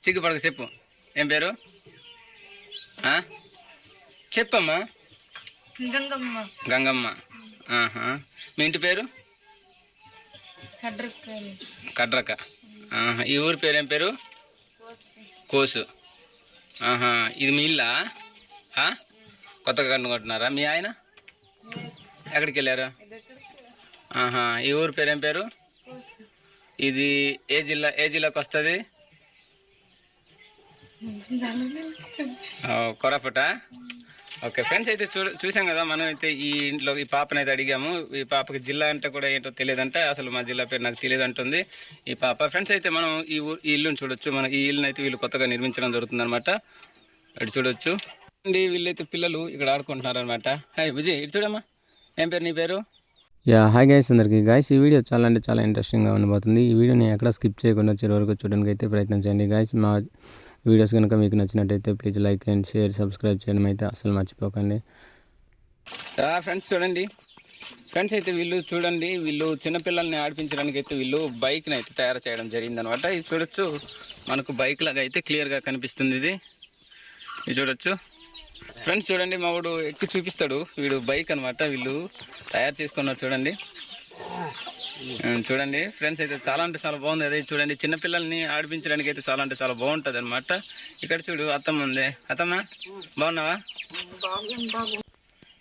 సిగ్గుపడక చెప్పు. ఏం పేరు? చెప్పమ్మా. గంగమ్మ. గంగమ్మ. మీ ఇంటి పేరు? కడ్రక. ఈ ఊరి పేరు ఏం పేరు? కోసు. ఇది మీ ఇల్లా? కొత్తగా కనుకుంటున్నారా? మీ ఆయన ఎక్కడికి వెళ్ళారు? ఈ ఊరి పేరు ఏం పేరు? ఇది ఏ జిల్లాకి వస్తుంది? కొరపట. ఓకే ఫ్రెండ్స్, అయితే చూసాం కదా. మనం అయితే ఈ ఇంట్లో ఈ పాపను అయితే అడిగాము. ఈ పాపకి జిల్లా అంటే కూడా ఏంటో తెలియదంటే, అసలు మా జిల్లా పేరు నాకు తెలియదు అంటుంది ఈ పాప. ఫ్రెండ్స్, అయితే మనం ఈ ఇల్లుని చూడొచ్చు. మనం ఈ ఇల్లుని అయితే వీళ్ళు కొత్తగా నిర్మించడం జరుగుతుంది అనమాట. ఇటు చూడొచ్చు అండి. వీళ్ళైతే పిల్లలు ఇక్కడ ఆడుకుంటున్నారు అనమాట. హాయ్ విజయ్, ఇటు చూడమ్మా. ఏం పేరు నీ పేరు? హాయ్ గైస్, అందరికీ గైస్ ఈ వీడియో చాలా అంటే చాలా ఇంట్రెస్టింగ్గా ఉండబోతుంది. ఈ వీడియోని ఎక్కడ స్కిప్ చేయకుండా చివరి వరకు చూడడానికి అయితే ప్రయత్నం చేయండి గైస్. మా వీడియోస్ కనుక మీకు నచ్చినట్టయితే please like and share, subscribe చేయడం అయితే అసలు మర్చిపోకండి. ఫ్రెండ్స్ చూడండి. ఫ్రెండ్స్, అయితే వీళ్ళు చూడండి, వీళ్ళు చిన్నపిల్లల్ని ఆడిపించడానికి అయితే వీళ్ళు బైక్ని అయితే తయారు చేయడం జరిగిందనమాట. ఇది చూడొచ్చు, మనకు బైక్ లాగా అయితే క్లియర్గా కనిపిస్తుంది. ఇది చూడొచ్చు ఫ్రెండ్స్. చూడండి, మా వాడు ఎక్కి చూపిస్తాడు. వీడు బైక్ అనమాట, వీళ్ళు తయారు చేసుకున్నారు. చూడండి చూడండి ఫ్రెండ్స్, అయితే చాలా అంటే చాలా బాగుంది. అదే చూడండి, చిన్నపిల్లల్ని ఆడిపించడానికి అయితే చాలా అంటే చాలా బాగుంటుంది అనమాట. ఇక్కడ చూడు, అత్తమ్మ ఉంది. అత్తమ్మ బాగున్నావా?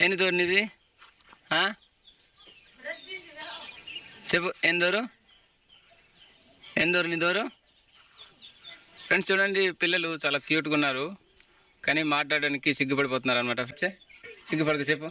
ఎన్ని దూరం నీది? చెప్పు, ఏం దూరం నీ దూరం? ఫ్రెండ్స్ చూడండి, పిల్లలు చాలా క్యూట్గా ఉన్నారు, కానీ మాట్లాడడానికి సిగ్గుపడిపోతున్నారు అనమాట. సిగ్గుపడక చెప్పు.